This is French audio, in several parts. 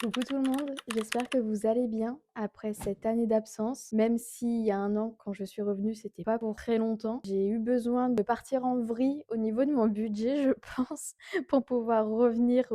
Coucou tout le monde, j'espère que vous allez bien après cette année d'absence. Même s'il y a un an, quand je suis revenue, c'était pas pour très longtemps. J'ai eu besoin de partir en vrille au niveau de mon budget, je pense, pour pouvoir revenir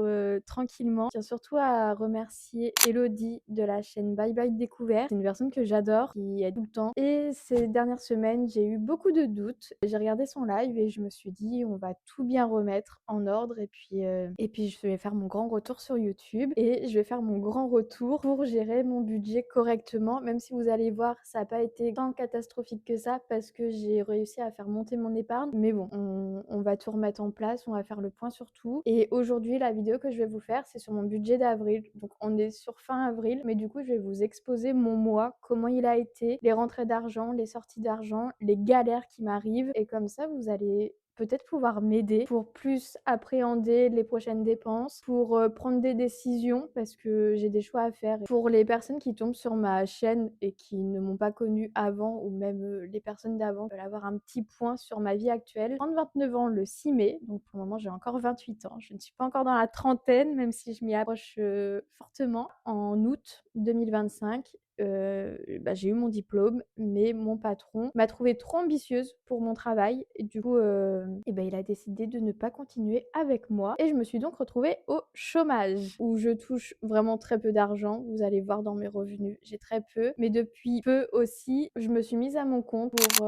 tranquillement. Je tiens surtout à remercier Elodie de la chaîne Bye Bye Découverte. C'est une personne que j'adore, qui aide tout le temps. Et ces dernières semaines, j'ai eu beaucoup de doutes. J'ai regardé son live et je me suis dit, on va tout bien remettre en ordre. Et puis je vais faire mon grand retour sur YouTube et je vais faire mon grand retour pour gérer mon budget correctement. Même si vous allez voir, ça n'a pas été tant catastrophique que ça parce que j'ai réussi à faire monter mon épargne. Mais bon, on va tout remettre en place, on va faire le point sur tout. Et aujourd'hui, la vidéo que je vais vous faire, c'est sur mon budget d'avril. Donc on est sur fin avril, mais du coup, je vais vous exposer mon mois, comment il a été, les rentrées d'argent, les sorties d'argent, les galères qui m'arrivent. Et comme ça, vous allez peut-être pouvoir m'aider pour plus appréhender les prochaines dépenses, pour prendre des décisions parce que j'ai des choix à faire. Pour les personnes qui tombent sur ma chaîne et qui ne m'ont pas connue avant ou même les personnes d'avant veulent avoir un petit point sur ma vie actuelle. J'ai 29 ans le 6 mai, donc pour le moment j'ai encore 28 ans. Je ne suis pas encore dans la trentaine, même si je m'y approche fortement. En août 2025, j'ai eu mon diplôme, mais mon patron m'a trouvée trop ambitieuse pour mon travail et du coup, il a décidé de ne pas continuer avec moi et je me suis donc retrouvée au chômage où je touche vraiment très peu d'argent. Vous allez voir dans mes revenus, j'ai très peu, mais depuis peu aussi, je me suis mise à mon compte pour,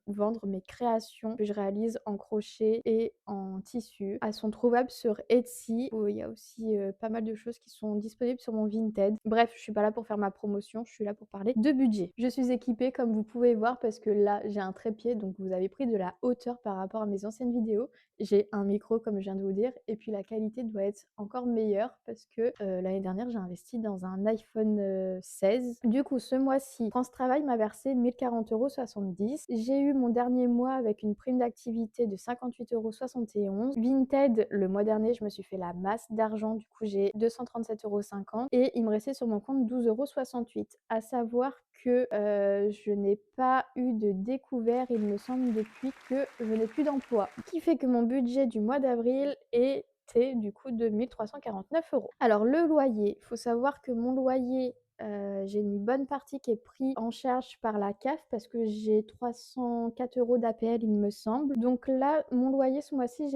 vendre mes créations que je réalise en crochet et en tissu. Elles sont trouvables sur Etsy où il y a aussi, pas mal de choses qui sont disponibles sur mon Vinted. Bref, je suis pas là pour faire ma promotion, je suis là pour parler de budget. Je suis équipée comme vous pouvez voir parce que là, j'ai un trépied, donc vous avez pris de la hauteur par rapport à mes anciennes vidéos. J'ai un micro comme je viens de vous dire et puis la qualité doit être encore meilleure parce que, l'année dernière, j'ai investi dans un iPhone, 16. Du coup, ce mois-ci, France Travail m'a versé 1 040,70 €. J'ai eu mon dernier mois avec une prime d'activité de 58,71 €. Vinted, le mois dernier, je me suis fait la masse d'argent, du coup, j'ai 237,50 € et il me restait sur mon compte 12,68 €. À savoir que, je n'ai pas eu de découvert, il me semble, depuis que je n'ai plus d'emploi. Ce qui fait que mon budget du mois d'avril était du coup de 1 349 €. Alors le loyer, il faut savoir que mon loyer, j'ai une bonne partie qui est pris en charge par la CAF parce que j'ai 304 € d'APL, il me semble. Donc là, mon loyer ce mois-ci,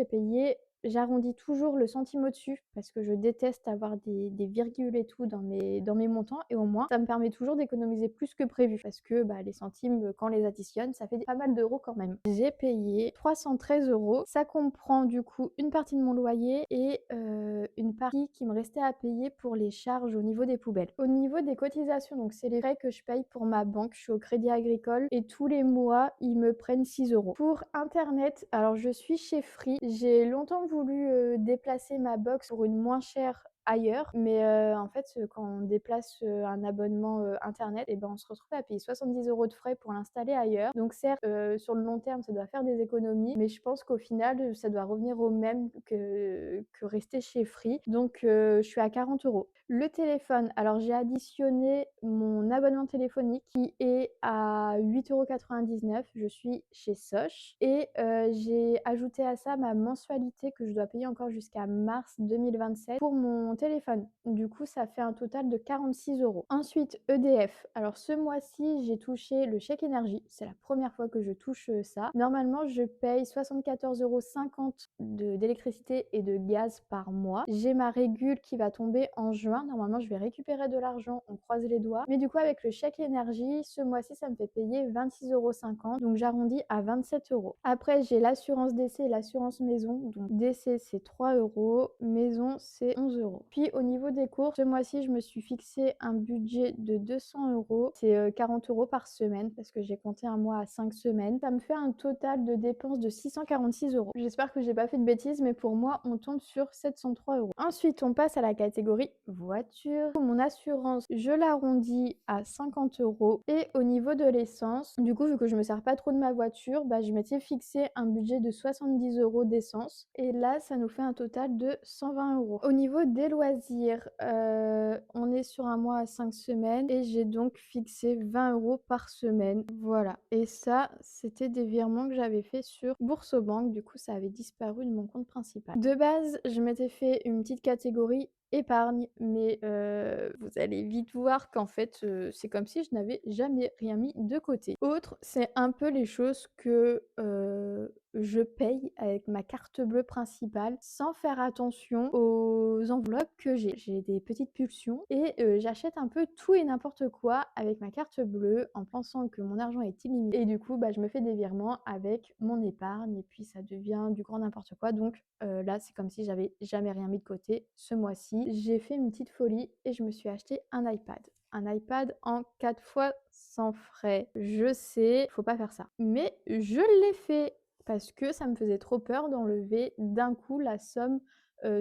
j'arrondis toujours le centime au-dessus parce que je déteste avoir des virgules et tout dans mes montants et au moins ça me permet toujours d'économiser plus que prévu parce que, les centimes, quand on les additionne, ça fait pas mal d'euros quand même. J'ai payé 313 €. Ça comprend du coup une partie de mon loyer et une partie qui me restait à payer pour les charges au niveau des poubelles. Au niveau des cotisations, donc c'est les frais que je paye pour ma banque, je suis au Crédit Agricole et tous les mois, ils me prennent 6 €. Pour internet, alors je suis chez Free. J'ai longtemps voulu, déplacer ma box pour une moins chère ailleurs, mais en fait, quand on déplace, un abonnement, internet et ben, on se retrouve à payer 70 € de frais pour l'installer ailleurs. Donc certes, sur le long terme, ça doit faire des économies, mais je pense qu'au final, ça doit revenir au même que rester chez Free. Donc je suis à 40 €. Le téléphone, alors j'ai additionné mon abonnement téléphonique qui est à 8,99 €. Je suis chez Sosh et j'ai ajouté à ça ma mensualité que je dois payer encore jusqu'à mars 2027 pour mon téléphone. Du coup, ça fait un total de 46 €. Ensuite, EDF. Alors ce mois-ci, j'ai touché le chèque énergie. C'est la première fois que je touche, ça. Normalement, je paye 74,50 € d'électricité et de gaz par mois. J'ai ma régule qui va tomber en juin. Normalement, je vais récupérer de l'argent, on croise les doigts. Mais du coup, avec le chèque énergie, ce mois-ci, ça me fait payer 26,50 €. Donc j'arrondis à 27 €. Après, j'ai l'assurance décès et l'assurance maison. Donc décès, c'est 3 €, maison, c'est 11 €. Puis au niveau des courses, ce mois-ci, je me suis fixé un budget de 200 €. C'est 40 € par semaine parce que j'ai compté un mois à 5 semaines. Ça me fait un total de dépenses de 646 €. J'espère que j'ai pas fait de bêtises, mais pour moi, on tombe sur 703 €. Ensuite, on passe à la catégorie voiture. Mon assurance, je l'arrondis à 50 € et au niveau de l'essence, du coup, vu que je me sers pas trop de ma voiture, je m'étais fixé un budget de 70 € d'essence et là, ça nous fait un total de 120 €. Au niveau des loisirs, on est sur un mois à 5 semaines et j'ai donc fixé 20 € par semaine. Voilà, et ça, c'était des virements que j'avais fait sur Boursorama, du coup, ça avait disparu de mon compte principal. De base, je m'étais fait une petite catégorie épargne, mais vous allez vite voir qu'en fait, c'est comme si je n'avais jamais rien mis de côté. Autre, c'est un peu les choses que, je paye avec ma carte bleue principale sans faire attention aux enveloppes que j'ai. J'ai des petites pulsions et j'achète un peu tout et n'importe quoi avec ma carte bleue en pensant que mon argent est illimité et du coup, bah, je me fais des virements avec mon épargne et puis ça devient du grand n'importe quoi donc là, c'est comme si j'avais jamais rien mis de côté. Ce mois-ci, j'ai fait une petite folie et je me suis acheté un iPad. Un iPad en 4 fois sans frais. Je sais, faut pas faire ça. Mais je l'ai fait parce que ça me faisait trop peur d'enlever d'un coup la somme,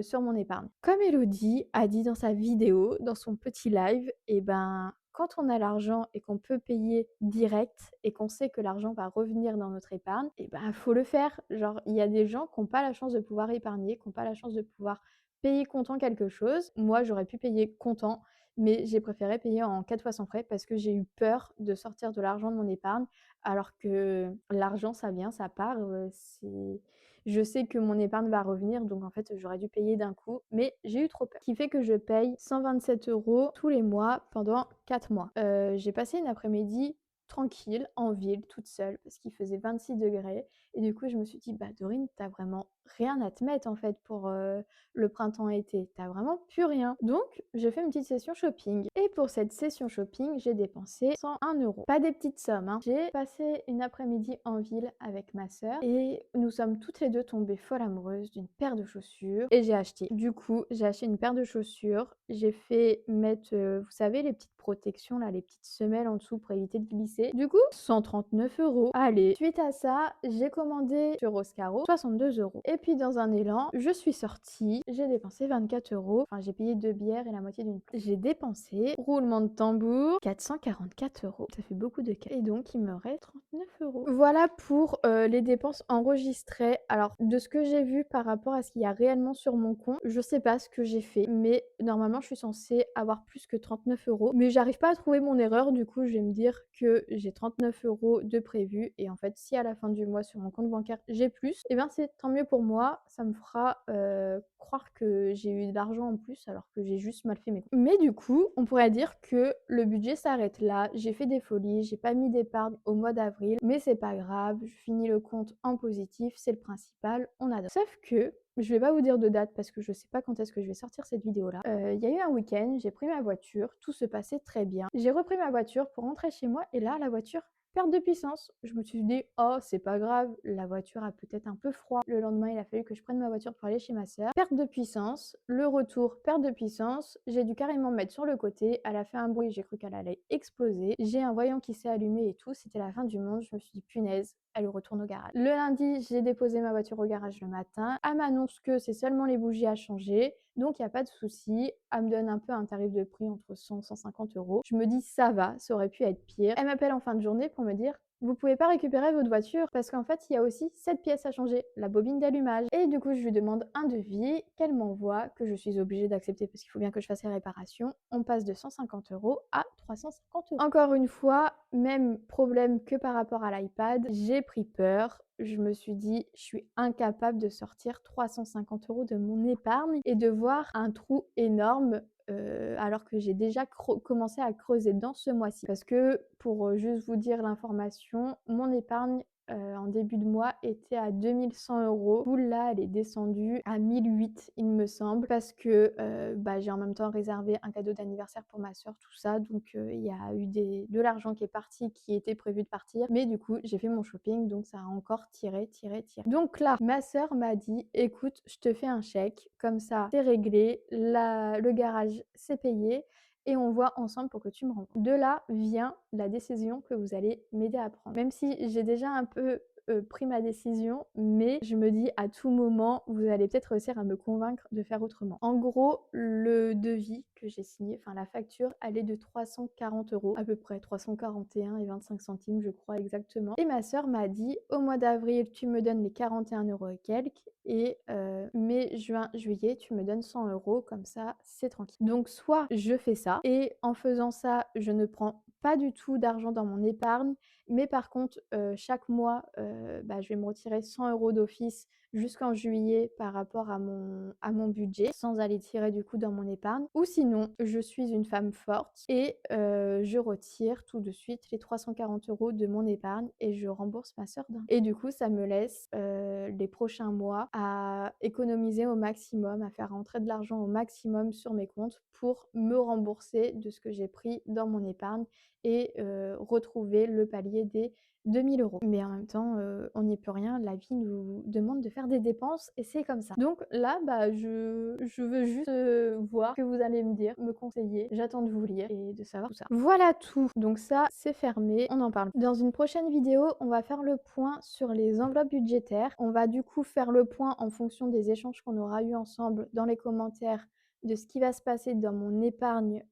sur mon épargne. Comme Elodie a dit dans sa vidéo, dans son petit live, et ben, quand on a l'argent et qu'on peut payer direct et qu'on sait que l'argent va revenir dans notre épargne, et ben, faut le faire. Genre, il y a des gens qui ont pas la chance de pouvoir épargner, qui ont pas la chance de pouvoir payer comptant quelque chose. Moi, j'aurais pu payer comptant, mais j'ai préféré payer en 4 fois sans frais parce que j'ai eu peur de sortir de l'argent de mon épargne alors que l'argent ça vient, ça part, c'est je sais que mon épargne va revenir donc en fait, j'aurais dû payer d'un coup, mais j'ai eu trop peur. Ce qui fait que je paye 127 € tous les mois pendant 4 mois. J'ai passé une après-midi tranquille en ville, toute seule, parce qu'il faisait 26 degrés et du coup, je me suis dit: «Bah, Dorine, tu vraiment rien à te mettre en fait pour, le printemps-été. Tu vraiment plus rien». Donc j'ai fait une petite session shopping et pour cette session shopping, j'ai dépensé 101 €. Pas des petites sommes, hein. J'ai passé une après-midi en ville avec ma sœur et nous sommes toutes les 2 tombées folles amoureuses d'une paire de chaussures et j'ai acheté. Du coup, j'ai acheté une paire de chaussures, j'ai fait mettre, vous savez les petites protections là, les petites semelles en dessous pour éviter de glisser. Du coup, 139 €. Allez, suite à ça, j'ai commandé sur Oscaro 62 € et puis dans un élan, je suis sortie, j'ai dépensé 24 €. Enfin, j'ai payé 2 bières et la moitié d'une j'ai dépensé, roulement de tambour, 444 €. Ça fait beaucoup de cash et donc il me reste 39 €. Voilà pour, les dépenses enregistrées. Alors de ce que j'ai vu par rapport à ce qu'il y a réellement sur mon compte, je sais pas ce que j'ai fait, mais normalement je suis censée avoir plus que 39 €. Mais j'arrive pas à trouver mon erreur, du coup je vais me dire que j'ai 39 € de prévu et en fait si à la fin du mois sur mon compte bancaire j'ai plus, et ben c'est tant mieux pour moi, ça me fera, croire que j'ai eu de l'argent en plus alors que j'ai juste mal fait mes comptes. Mais du coup, on pourrait dire que le budget s'arrête là, j'ai fait des folies, j'ai pas mis d'épargne au mois d'avril, mais c'est pas grave, je finis le compte en positif, c'est le principal, on adore. Sauf que je vais pas vous dire de date parce que je sais pas quand est-ce que je vais sortir cette vidéo-là. Il y a eu un week-end, j'ai pris ma voiture, tout se passait très bien. J'ai repris ma voiture pour rentrer chez moi et là, la voiture perte de puissance. Je me suis dit: «Oh, c'est pas grave, la voiture a peut-être un peu froid». Le lendemain, il a fallu que je prenne ma voiture pour aller chez ma sœur. Perte de puissance, le retour, perte de puissance. J'ai dû carrément me mettre sur le côté. Elle a fait un bruit, j'ai cru qu'elle allait exploser. J'ai un voyant qui s'est allumé et tout, c'était la fin du monde. Je me suis dit: «Punaise, elle retourne au garage». Le lundi, j'ai déposé ma voiture au garage le matin. Elle m'annonce que c'est seulement les bougies à changer, donc il y a pas de souci. Elle me donne un peu un tarif de prix entre 100 et 150 €. Je me dis: «Ça va, ça aurait pu être pire». Elle m'appelle en fin de journée pour me dire: «Vous pouvez pas récupérer votre voiture parce qu'en fait, il y a aussi cette pièce à changer, la bobine d'allumage». Et du coup, je lui demande un devis qu'elle m'envoie, que je suis obligée d'accepter parce qu'il faut bien que je fasse les réparations. On passe de 150 € à 350 €. Encore une fois, même problème que par rapport à l'iPad, j'ai pris peur. Je me suis dit: «Je suis incapable de sortir 350 € de mon épargne et de voir un trou énorme». Alors que j'ai déjà commencé à creuser dedans ce mois-ci. Parce que pour, juste vous dire l'information, mon épargne, en début de mois était à 2 100 €. Du coup là, elle est descendue à 1 008 il me semble parce que, bah, j'ai en même temps réservé un cadeau d'anniversaire pour ma sœur, tout ça, donc il y a eu de l'argent qui est parti, qui était prévu de partir, mais du coup, j'ai fait mon shopping, donc ça a encore tiré, tiré, tiré. Donc là, ma sœur m'a dit: «Écoute, je te fais un chèque, comme ça, c'est réglé, la le garage, c'est payé et on voit ensemble pour que tu me rembourses». De là vient la décision que vous allez m'aider à prendre. Même si j'ai déjà un peu, pris ma décision, mais je me dis: «À tout moment, vous allez peut-être réussir à me convaincre de faire autrement». En gros, le devis que j'ai signé, enfin la facture, elle est de 340 € à peu près, 341,25 centimes je crois exactement et ma sœur m'a dit: «Au mois d'avril, tu me donnes les 41 € et quelques et mai, juin, juillet, tu me donnes 100 € comme ça, c'est tranquille». Donc soit je fais ça et en faisant ça, je ne prends pas du tout d'argent dans mon épargne Mais par contre, chaque mois, bah, je vais me retirer 100 € d'office jusqu'en juillet par rapport à mon budget, sans aller tirer du coup dans mon épargne. Ou sinon, je suis une femme forte et je retire tout de suite les 340 € de mon épargne et je rembourse ma sœur d'un et du coup, ça me laisse, les prochains mois à économiser au maximum, à faire rentrer de l'argent au maximum sur mes comptes pour me rembourser de ce que j'ai pris dans mon épargne et retrouver le palier des 2 000 €. Mais en même temps, on n'y peut rien, la vie nous demande de faire des dépenses et c'est comme ça. Donc là, bah, je veux juste, voir ce que vous allez me dire, me conseiller. J'attends de vous lire et de savoir tout ça. Voilà tout, donc ça, c'est fermé, on en parle. Dans une prochaine vidéo, on va faire le point sur les enveloppes budgétaires. On va du coup faire le point en fonction des échanges qu'on aura eus ensemble dans les commentaires de ce qui va se passer dans mon épargne,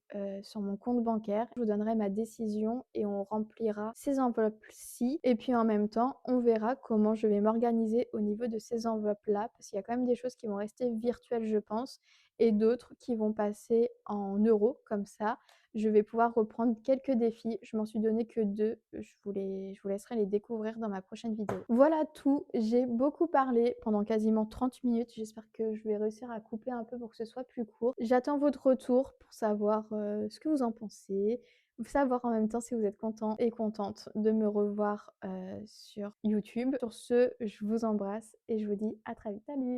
sur mon compte bancaire. Je vous donnerai ma décision et on remplira ces enveloppes-ci et puis en même temps, on verra comment je vais m'organiser au niveau de ces enveloppes-là, parce qu'il y a quand même des choses qui vont rester virtuelles, je pense, et d'autres qui vont passer en euros comme ça. Je vais pouvoir reprendre quelques défis. Je m'en suis donné que 2. Je vous laisserai les découvrir dans ma prochaine vidéo. Voilà tout. J'ai beaucoup parlé pendant quasiment 30 minutes. J'espère que je vais réussir à couper un peu pour que ce soit plus court. J'attends votre retour pour savoir, ce que vous en pensez, savoir en même temps si vous êtes content et contente de me revoir, sur YouTube. Sur ce, je vous embrasse et je vous dis à très vite. Salut!